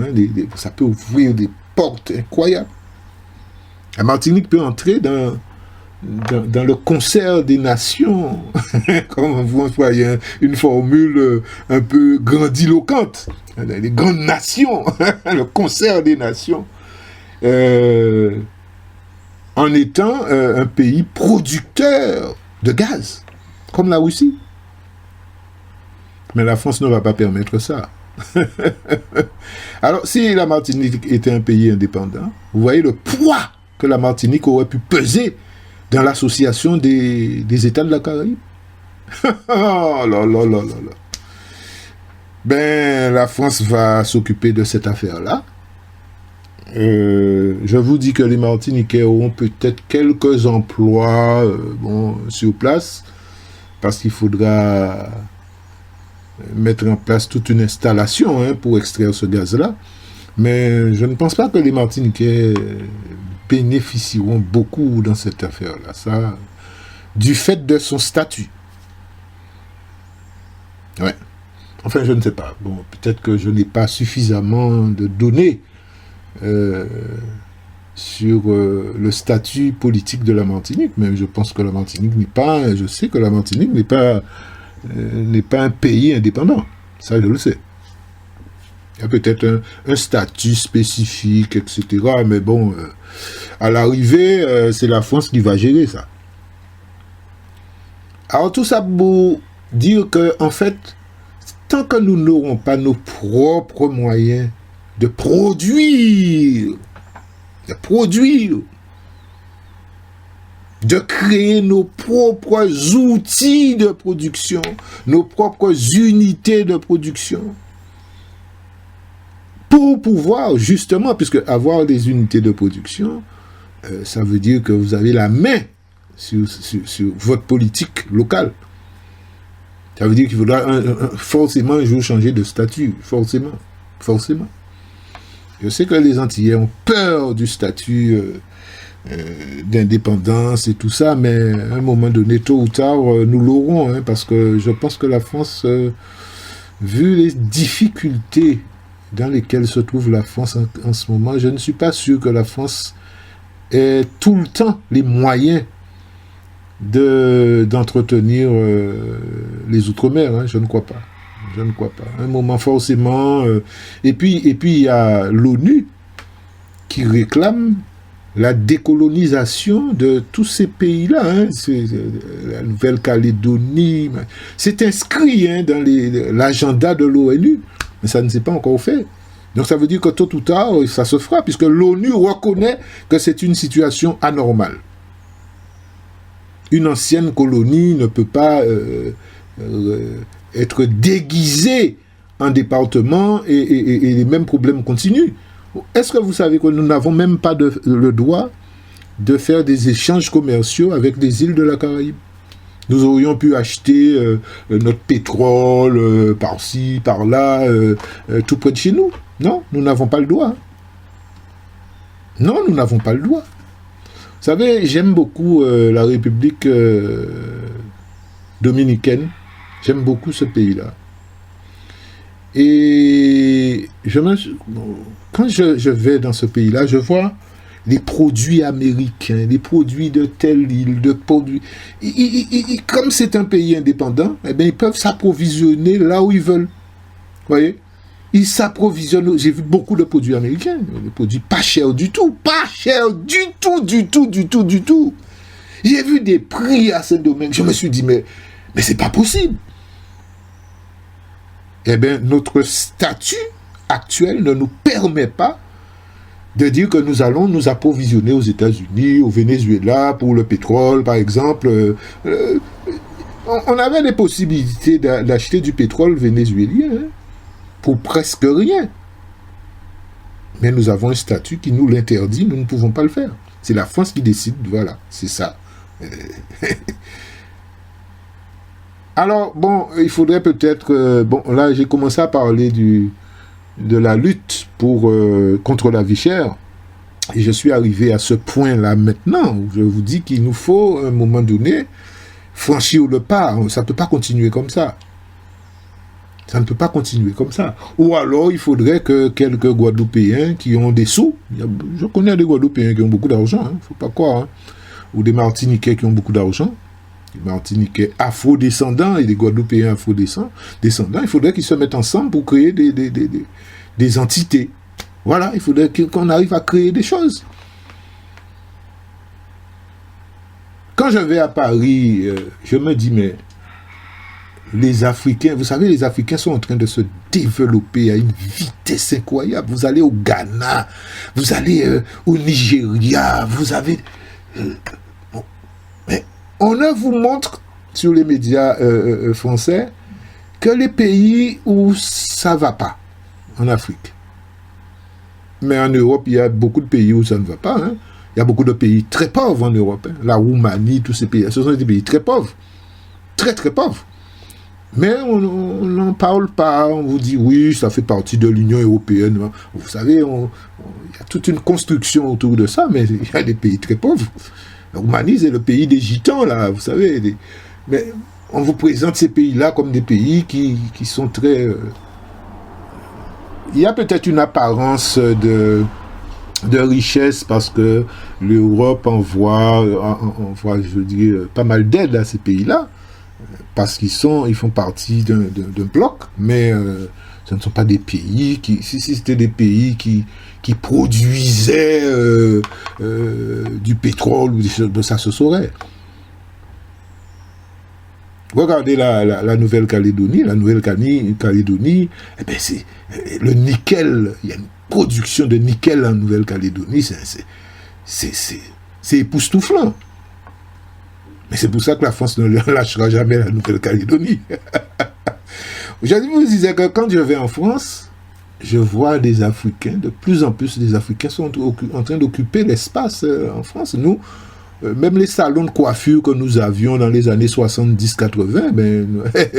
ça peut ouvrir des portes incroyables. La Martinique peut entrer dans le concert des nations, comme vous voyez une formule un peu grandiloquente, les grandes nations, le concert des nations, en étant un pays producteur de gaz, comme la Russie. Mais la France ne va pas permettre ça. Alors, si la Martinique était un pays indépendant, vous voyez le poids que la Martinique aurait pu peser dans l'association des États de la Caraïbe. Oh là là là là là. Ben, la France va s'occuper de cette affaire-là. Je vous dis que les Martiniquais auront peut-être quelques emplois sur place, parce qu'il faudra mettre en place toute une installation pour extraire ce gaz-là. Mais je ne pense pas que les Martiniquais bénéficieront beaucoup dans cette affaire-là. Ça, du fait de son statut. Ouais. Enfin, je ne sais pas. Bon, peut-être que je n'ai pas suffisamment de données sur le statut politique de la Martinique, mais je pense que la Martinique n'est pas... Je sais que la Martinique n'est pas un pays indépendant. Ça, je le sais. Il y a peut-être un statut spécifique, etc. Mais bon, à l'arrivée, c'est la France qui va gérer ça. Alors, tout ça pour dire que, en fait, tant que nous n'aurons pas nos propres moyens de produire, de créer nos propres outils de production, nos propres unités de production, pour pouvoir, justement, puisque avoir des unités de production, ça veut dire que vous avez la main sur votre politique locale. Ça veut dire qu'il faudra forcément un jour changer de statut, forcément. Je sais que les Antillais ont peur du statut d'indépendance et tout ça, mais à un moment donné, tôt ou tard, nous l'aurons, parce que je pense que la France, vu les difficultés dans lesquelles se trouve la France en ce moment, je ne suis pas sûr que la France ait tout le temps les moyens d'entretenir les Outre-mer, je ne crois pas. À un moment, forcément... et puis, il y a l'ONU qui réclame la décolonisation de tous ces pays-là. La Nouvelle-Calédonie. C'est inscrit dans l'agenda de l'ONU, mais ça ne s'est pas encore fait. Donc ça veut dire que tôt ou tard, ça se fera, puisque l'ONU reconnaît que c'est une situation anormale. Une ancienne colonie ne peut pas être déguisée en département et les mêmes problèmes continuent. Est-ce que vous savez que nous n'avons même pas le droit de faire des échanges commerciaux avec les îles de la Caraïbe? Nous aurions pu acheter notre pétrole par-ci, par-là, tout près de chez nous. Non, nous n'avons pas le droit. Non, nous n'avons pas le droit. Vous savez, j'aime beaucoup la République dominicaine. J'aime beaucoup ce pays-là. Et quand je vais dans ce pays-là, je vois les produits américains, les produits de telle île, de produits. Comme c'est un pays indépendant, eh bien, ils peuvent s'approvisionner là où ils veulent. Vous voyez? Ils s'approvisionnent. J'ai vu beaucoup de produits américains, des produits pas chers du tout, pas chers du tout. J'ai vu des prix à ce domaine. Je me suis dit, mais c'est pas possible. Eh bien, notre statut actuel ne nous permet pas de dire que nous allons nous approvisionner aux États-Unis, au Venezuela, pour le pétrole, par exemple. On avait des possibilités d'acheter du pétrole vénézuélien pour presque rien. Mais nous avons un statut qui nous l'interdit, nous ne pouvons pas le faire. C'est la France qui décide, voilà, c'est ça. Alors, bon, il faudrait peut-être... bon, là, j'ai commencé à parler de la lutte contre la vie chère. Et je suis arrivé à ce point-là maintenant, où je vous dis qu'il nous faut, à un moment donné, franchir le pas. Ça ne peut pas continuer comme ça. Ça ne peut pas continuer comme ça. Ou alors, il faudrait que quelques Guadeloupéens qui ont des sous, je connais des Guadeloupéens qui ont beaucoup d'argent, il ne faut pas croire, hein, ou des Martiniquais qui ont beaucoup d'argent, des Martiniquais afro-descendants et des Guadeloupéens afro-descendants, il faudrait qu'ils se mettent ensemble pour créer des entités. Voilà, il faudrait qu'on arrive à créer des choses. Quand je vais à Paris, je me dis, mais les Africains, vous savez, les Africains sont en train de se développer à une vitesse incroyable. Vous allez au Ghana, vous allez au Nigeria, vous avez... mais on ne vous montre sur les médias français que les pays où ça ne va pas, en Afrique. Mais en Europe, il y a beaucoup de pays où ça ne va pas. Hein. Il y a beaucoup de pays très pauvres en Europe. Hein. La Roumanie, tous ces pays, ce sont des pays très pauvres. Très, très pauvres. Mais on n'en parle pas. On vous dit, oui, ça fait partie de l'Union européenne. Vous savez, il y a toute une construction autour de ça, mais il y a des pays très pauvres. La Roumanie, c'est le pays des gitans, là, vous savez. Mais on vous présente ces pays-là comme des pays qui sont très... Il y a peut-être une apparence de richesse parce que l'Europe envoie, je veux dire, pas mal d'aide à ces pays-là, parce qu'ils font partie d'un bloc, mais ce ne sont pas des pays qui... Si c'était des pays qui produisaient du pétrole ou des choses de ça se saurait. Regardez la Nouvelle-Calédonie. La Nouvelle-Calédonie, eh ben c'est le nickel. Il y a une production de nickel en Nouvelle-Calédonie. C'est époustouflant. Mais c'est pour ça que la France ne lâchera jamais la Nouvelle-Calédonie. Je vous disais que quand je vais en France, je vois des Africains, de plus en plus des Africains sont en train d'occuper l'espace en France. Nous, même les salons de coiffure que nous avions dans les années 70-80, ben,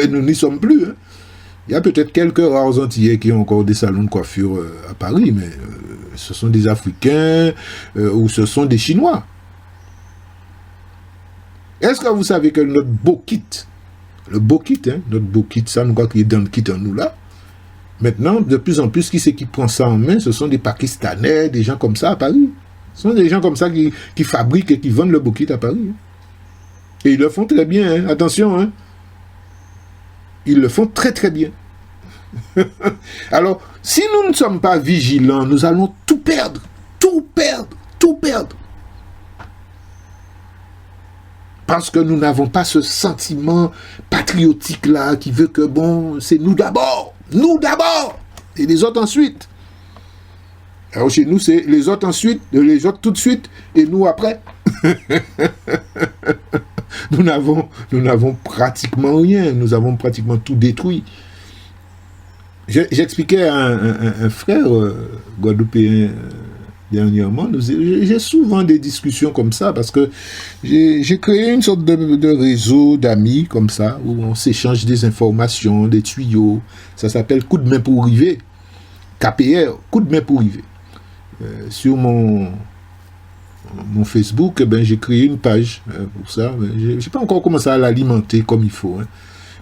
nous n'y sommes plus. Hein. Il y a peut-être quelques rares Antillais qui ont encore des salons de coiffure à Paris, mais ce sont des Africains ou ce sont des Chinois. Est-ce que vous savez que notre beau kit, notre beau kit, ça nous croit qu'il est dans le kit en nous là, maintenant, de plus en plus, qui c'est qui prend ça en main, ce sont des Pakistanais, des gens comme ça à Paris. Ce sont des gens comme ça qui fabriquent et qui vendent le bouquet à Paris. Hein. Et ils le font très bien, hein. Attention. Hein. Ils le font très très bien. Alors, si nous ne sommes pas vigilants, nous allons tout perdre. Tout perdre. Tout perdre. Parce que nous n'avons pas ce sentiment patriotique-là qui veut que, bon, c'est nous d'abord. Nous d'abord. Et les autres ensuite. Alors chez nous, c'est les autres ensuite, les autres tout de suite, et nous après. nous n'avons pratiquement rien. Nous avons pratiquement tout détruit. J'expliquais à un frère guadeloupéen dernièrement, j'ai souvent des discussions comme ça parce que j'ai créé une sorte de réseau d'amis comme ça où on s'échange des informations, des tuyaux. Ça s'appelle Coup de main pour river. KPR, Coup de main pour river. Sur mon Facebook, j'ai créé une page pour ça. Je n'ai pas encore commencé à l'alimenter comme il faut.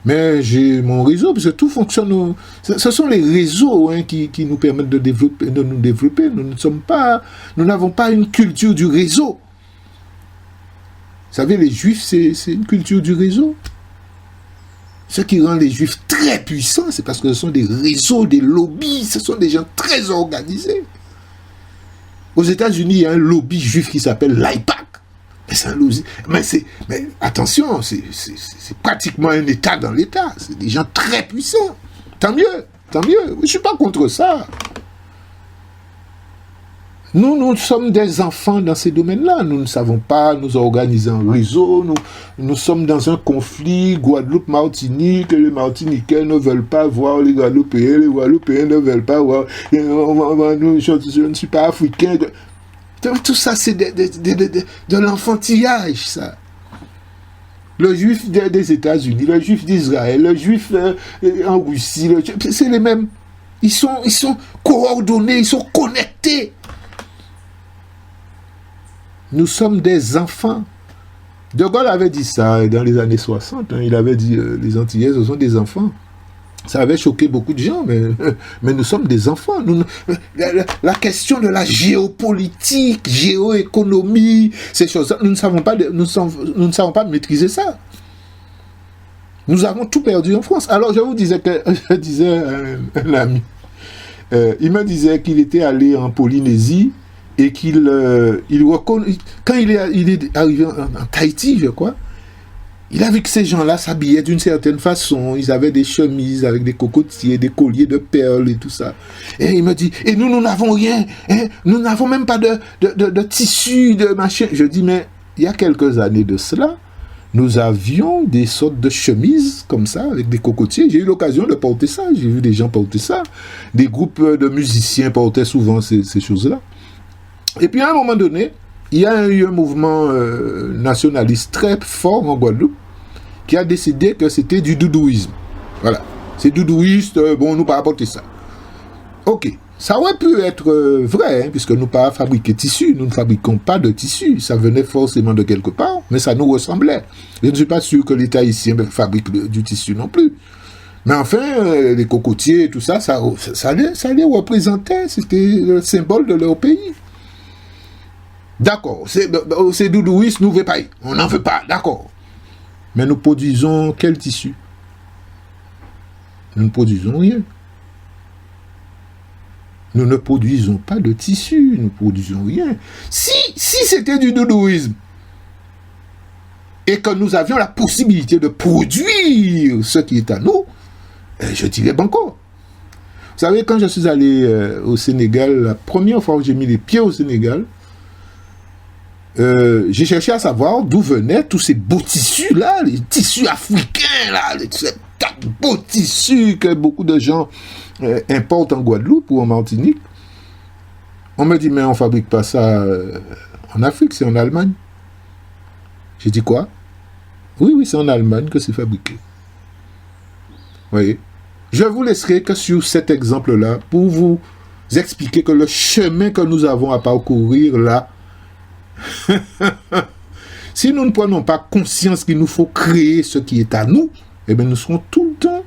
Mais j'ai mon réseau, parce que tout fonctionne. Ce sont les réseaux qui nous permettent de nous développer. Nous n'avons pas une culture du réseau. Vous savez, les Juifs, c'est une culture du réseau. Ce qui rend les Juifs très puissants, c'est parce que ce sont des réseaux, des lobbies, ce sont des gens très organisés. Aux États-Unis, il y a un lobby juif qui s'appelle l'AIPAC. Mais attention, c'est pratiquement un État dans l'État. C'est des gens très puissants. Tant mieux, tant mieux. Je ne suis pas contre ça. Nous sommes des enfants dans ces domaines-là. Nous ne savons pas nous organiser en réseau. Nous sommes dans un conflit Guadeloupe-Martinique. Les Martiniquais ne veulent pas voir les Guadeloupéens. Les Guadeloupéens ne veulent pas voir. Je ne suis pas africain. Tout ça, c'est de l'enfantillage, ça. Le juif des États-Unis, le juif d'Israël, le juif en Russie, c'est les mêmes. Ils sont coordonnés, ils sont connectés. Nous sommes des enfants. De Gaulle avait dit ça dans les années 60. Il avait dit les Antillais, ce sont des enfants. Ça avait choqué beaucoup de gens, mais nous sommes des enfants. La question de la géopolitique, géoéconomie, ces choses-là, nous ne savons pas maîtriser ça. Nous avons tout perdu en France. Alors je disais un ami, il me disait qu'il était allé en Polynésie et quand il est arrivé en Tahiti, je crois, il a vu que ces gens-là s'habillaient d'une certaine façon. Ils avaient des chemises avec des cocotiers, des colliers de perles et tout ça. Et il me dit, et nous n'avons rien. Nous n'avons même pas de tissu, de machin. Je dis, mais il y a quelques années de cela, nous avions des sortes de chemises comme ça, avec des cocotiers. J'ai eu l'occasion de porter ça. J'ai vu des gens porter ça. Des groupes de musiciens portaient souvent ces choses-là. Et puis à un moment donné, il y a eu un mouvement nationaliste très fort en Guadeloupe qui a décidé que c'était du doudouisme. Voilà. C'est doudouiste, bon, nous pas apporter ça. Ok. Ça aurait pu être vrai, puisque nous pas fabriquer tissu. Nous ne fabriquons pas de tissu. Ça venait forcément de quelque part, mais ça nous ressemblait. Je ne suis pas sûr que l'État haïtien fabrique du tissu non plus. Mais enfin, les cocotiers, tout ça, ça les représentait. C'était le symbole de leur pays. D'accord, c'est doudouiste, nous ne voulons pas. On n'en veut pas, d'accord. Mais nous produisons quel tissu? Nous ne produisons rien. Nous ne produisons pas de tissu, nous ne produisons rien. Si c'était du doudouisme, et que nous avions la possibilité de produire ce qui est à nous, je dirais banco. Vous savez, quand je suis allé au Sénégal, la première fois où j'ai mis les pieds au Sénégal, j'ai cherché à savoir d'où venaient tous ces beaux tissus-là, les tissus africains, là, ces beaux tissus que beaucoup de gens importent en Guadeloupe ou en Martinique. On me dit, mais on ne fabrique pas ça en Afrique, c'est en Allemagne. J'ai dit quoi? Oui, c'est en Allemagne que c'est fabriqué. Vous voyez? Je vous laisserai que sur cet exemple-là pour vous expliquer que le chemin que nous avons à parcourir là, si nous ne prenons pas conscience qu'il nous faut créer ce qui est à nous, eh bien nous serons tout le temps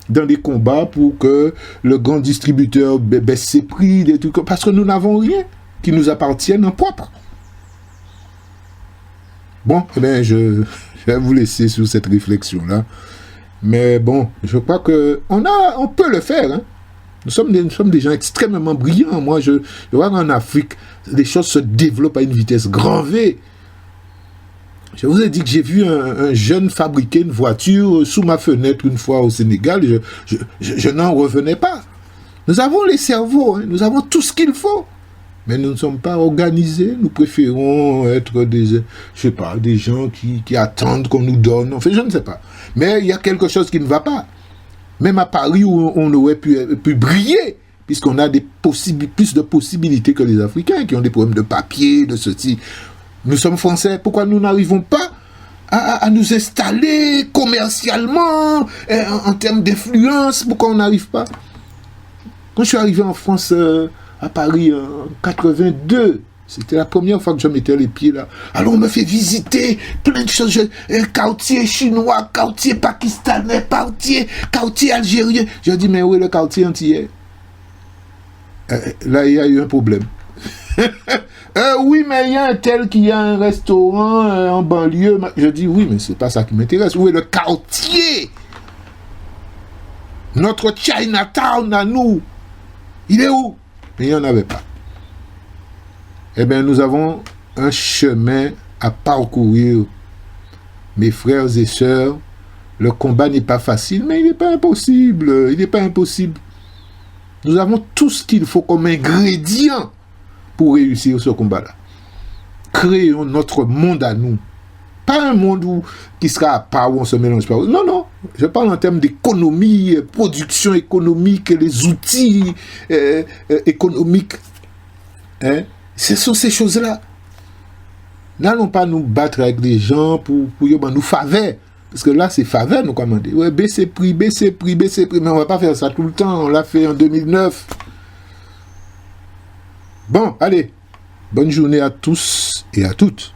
dans des combats pour que le grand distributeur baisse ses prix, des trucs, parce que nous n'avons rien qui nous appartienne en propre. Bon, eh bien je vais vous laisser sur cette réflexion-là. Mais bon, je crois on peut le faire, hein. Nous sommes des gens extrêmement brillants. Moi, je vois qu'en Afrique, les choses se développent à une vitesse grand V. Je vous ai dit que j'ai vu un jeune fabriquer une voiture sous ma fenêtre une fois au Sénégal. Je n'en revenais pas. Nous avons les cerveaux, hein, nous avons tout ce qu'il faut. Mais nous ne sommes pas organisés. Nous préférons être des, je sais pas, des gens qui attendent qu'on nous donne. Enfin, je ne sais pas. Mais il y a quelque chose qui ne va pas. Même à Paris, où on aurait pu briller, puisqu'on a plus de possibilités que les Africains, qui ont des problèmes de papier, de ceci. Nous sommes Français. Pourquoi nous n'arrivons pas à nous installer commercialement, en termes d'influence? Pourquoi on n'arrive pas? Quand je suis arrivé en France, à Paris, en 82, c'était la première fois que je mettais les pieds là. Alors on me fait visiter plein de choses. Quartier chinois, quartier pakistanais, quartier algérien. Je dis, mais où est le quartier antillais? Là, il y a eu un problème. Oui, mais il y a un tel qui a un restaurant en banlieue. Je dis, oui, mais c'est pas ça qui m'intéresse. Où est le quartier? Notre Chinatown à nous, il est où? Mais il n'y en avait pas. Eh bien, nous avons un chemin à parcourir, mes frères et sœurs. Le combat n'est pas facile, mais il n'est pas impossible. Il n'est pas impossible. Nous avons tout ce qu'il faut comme ingrédient pour réussir ce combat-là. Créons notre monde à nous. Pas un monde qui sera à part, où on se mélange pas. Non, non. Je parle en termes d'économie, production économique, les outils économiques. Hein? Ce sont ces choses-là. N'allons pas nous battre avec des gens pour nous faveur. Parce que là, c'est faveur, nous commander. Ouais, baisser prix. Mais on ne va pas faire ça tout le temps. On l'a fait en 2009. Bon, allez. Bonne journée à tous et à toutes.